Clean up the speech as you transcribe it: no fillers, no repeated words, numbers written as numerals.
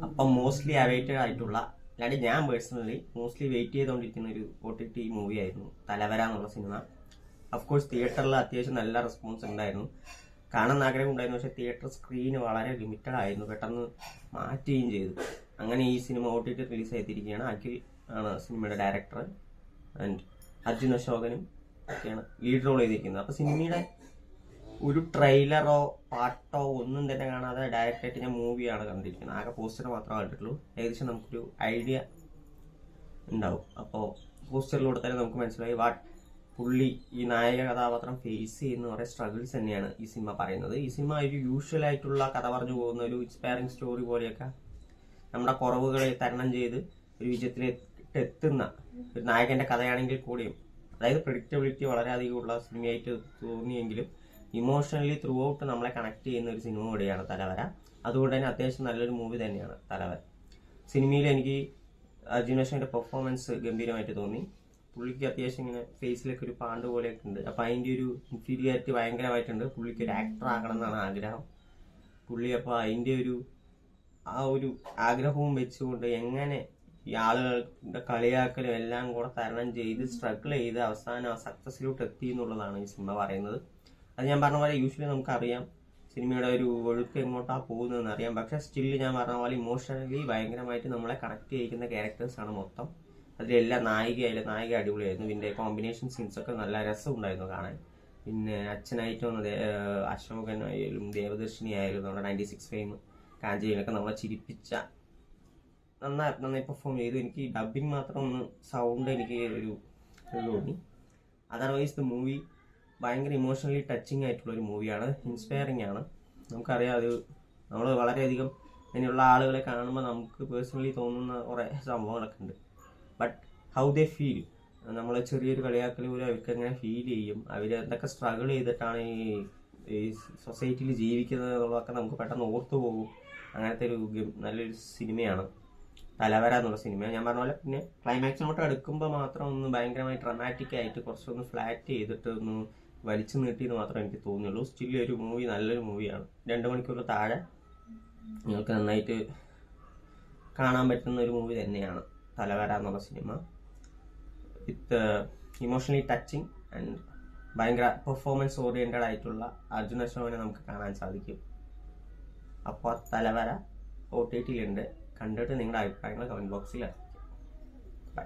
അപ്പം mostly awaited ആയിട്ടുള്ള, അല്ലാണ്ട് ഞാൻ പേഴ്സണലി മോസ്റ്റ്ലി വെയിറ്റ് ചെയ്തുകൊണ്ടിരിക്കുന്ന ഒരു OTT മൂവി ആയിരുന്നു തലവര എന്നുള്ള സിനിമ. അഫ്കോഴ്സ് തിയേറ്ററിൽ അത്യാവശ്യം നല്ല റെസ്പോൺസ് ഉണ്ടായിരുന്നു, കാണാൻ ആഗ്രഹം ഉണ്ടായിരുന്നു. പക്ഷേ തിയേറ്റർ സ്ക്രീന് വളരെ ലിമിറ്റഡ് ആയിരുന്നു, പെട്ടെന്ന് മാറ്റുകയും ചെയ്തു. അങ്ങനെ ഈ സിനിമ OTT റിലീസ് ചെയ്തിരിക്കുകയാണ്. അഖിൽ ആണ് സിനിമയുടെ ഡയറക്ടർ, ആൻഡ് അർജുൻ അശോകനും ഒക്കെയാണ് ലീഡ് റോൾ ചെയ്തിരിക്കുന്നത്. അപ്പോൾ സിനിമയുടെ ഒരു ട്രെയിലറോ പാട്ടോ ഒന്നും തന്നെ കാണാതെ ഡയറക്റ്റായിട്ട് ഞാൻ മൂവിയാണ് കണ്ടിരിക്കുന്നത്. ആകെ പോസ്റ്റർ മാത്രമേ കണ്ടിട്ടുള്ളൂ. ഏകദേശം നമുക്കൊരു ഐഡിയ ഉണ്ടാവും. അപ്പോൾ പോസ്റ്ററിലൂടെ തന്നെ നമുക്ക് മനസ്സിലായി പുള്ളി ഈ നായക കഥാപാത്രം ഫേസ് ചെയ്യുന്ന കുറേ സ്ട്രഗിൾസ് തന്നെയാണ് ഈ സിനിമ പറയുന്നത്. ഈ സിനിമ ഒരു യൂഷ്വൽ ആയിട്ടുള്ള കഥ പറഞ്ഞു പോകുന്ന ഒരു ഇൻസ്പയറിംഗ് സ്റ്റോറി പോലെയൊക്കെ നമ്മുടെ കുറവുകളെ തരണം ചെയ്ത് ഒരു വിജയത്തിലെത്തുന്ന ഒരു നായകന്റെ കഥയാണെങ്കിൽ കൂടിയും, അതായത് പ്രെഡിക്റ്റബിലിറ്റി വളരെയധികമുള്ള സിനിമയായിട്ട് തോന്നിയെങ്കിലും ഇമോഷണലി ത്രൂ ഔട്ട് നമ്മളെ കണക്ട് ചെയ്യുന്ന ഒരു സിനിമ കൂടിയാണ് തലവര. അതുകൊണ്ട് തന്നെ അത്യാവശ്യം നല്ലൊരു മൂവി തന്നെയാണ് തലവര. സിനിമയിൽ എനിക്ക് അർജുൻ അശോകന്റെ പെർഫോമൻസ് ഗംഭീരമായിട്ട് തോന്നി. പുള്ളിക്ക് അത്യാവശ്യം ഇങ്ങനെ ഫേസിലൊക്കെ ഒരു പാണ്ട് പോലെയൊക്കെ ഉണ്ട്. അപ്പം അതിൻ്റെ ഒരു ഇൻഫീരിയാരിറ്റി ഭയങ്കരമായിട്ടുണ്ട്. പുള്ളിക്ക് ഒരു ആക്ടർ ആകണം എന്നാണ് ആഗ്രഹം. പുള്ളി അപ്പോൾ അതിൻ്റെ ഒരു ആഗ്രഹവും വെച്ചുകൊണ്ട് എങ്ങനെ ഈ ആളുകളുടെ കളിയാക്കലും എല്ലാം കൂടെ തരണം ചെയ്ത് സ്ട്രഗിൾ ചെയ്ത് അവസാനം സക്സസിലോട്ട് എത്തി എന്നുള്ളതാണ് ഈ സിനിമ പറയുന്നത്. അത് ഞാൻ പറഞ്ഞ പോലെ യൂഷ്വലി നമുക്കറിയാം സിനിമയുടെ ഒരു ഒഴുക്ക് എങ്ങോട്ടാണ് പോകുന്നതെന്ന് അറിയാം. പക്ഷെ സ്റ്റില് ഞാൻ പറഞ്ഞ പോലെ ഇമോഷണലി ഭയങ്കരമായിട്ട് നമ്മളെ കണക്ട് ചെയ്യിക്കുന്ന ക്യാരക്ടേഴ്സാണ് മൊത്തം. അതിലെല്ലാം നായിക അടിപൊളിയായിരുന്നു. പിന്നെ കോമ്പിനേഷൻ സീൻസൊക്കെ നല്ല രസമുണ്ടായിരുന്നു കാണാൻ. പിന്നെ അച്ഛനായിട്ട് വന്നത് അശോകനായാലും ദേവദർശിനി ആയാലും നമ്മുടെ 96 ഫെയിം കാഞ്ചയിലൊക്കെ നമ്മളെ ചിരിപ്പിച്ച നന്നായി പെർഫോം ചെയ്തു. എനിക്ക് ഡബിങ് മാത്രം ഒന്ന് സൗണ്ട് എനിക്ക് ഒരു തോന്നി. അതർവൈസ് ദ മൂവി ഭയങ്കര ഇമോഷണലി ടച്ചിങ് ആയിട്ടുള്ള ഒരു മൂവിയാണ്, ഇൻസ്പയറിംഗ് ആണ്. നമുക്കറിയാം അത് നമ്മൾ വളരെയധികം ഇങ്ങനെയുള്ള ആളുകളെ കാണുമ്പോൾ നമുക്ക് പേഴ്സണലി തോന്നുന്ന കുറേ സംഭവങ്ങളൊക്കെ ഉണ്ട്. ബട്ട് ഹൗ ദേ ഫീൽ, നമ്മൾ ചെറിയൊരു കളിയാക്കൽ പോലും അവർക്ക് എങ്ങനെ ഫീൽ ചെയ്യും, അവർ എന്തൊക്കെ സ്ട്രഗിൾ ചെയ്തിട്ടാണ് ഈ സൊസൈറ്റിയിൽ ജീവിക്കുന്നത് എന്നുള്ളതൊക്കെ നമുക്ക് പെട്ടെന്ന് ഓർത്തു പോകും. അങ്ങനത്തെ ഒരു നല്ലൊരു സിനിമയാണ് തലവര എന്നുള്ള സിനിമ. ഞാൻ പറഞ്ഞ പോലെ പിന്നെ ക്ലൈമാക്സിനോട്ട് അടുക്കുമ്പോൾ മാത്രം ഒന്ന് ഭയങ്കരമായി ഡ്രമാറ്റിക് ആയിട്ട് കുറച്ചൊന്ന് ഫ്ലാറ്റ് ചെയ്തിട്ട് ഒന്ന് വലിച്ചു നീട്ടിയെന്ന് മാത്രമേ എനിക്ക് തോന്നിയുള്ളൂ. സ്റ്റിൽ ഒരു മൂവി നല്ലൊരു മൂവിയാണ്. 2 മണിക്കൂറിൽ താഴെ നിങ്ങൾക്ക് നന്നായിട്ട് കാണാൻ പറ്റുന്ന ഒരു മൂവി തന്നെയാണ് തലവര എന്നുള്ള cinema. With emotionally touching and ഭയങ്കര പെർഫോമൻസ് ഓറിയൻറ്റഡ് ആയിട്ടുള്ള അർജുൻ അശോകനെ നമുക്ക് കാണാൻ സാധിക്കും. അപ്പോൾ തലവര OTT-യിലുണ്ട്. കണ്ടിട്ട് നിങ്ങളുടെ അഭിപ്രായങ്ങൾ കമൻറ്റ് ബോക്സിൽ അറിയിക്കും. ബൈ.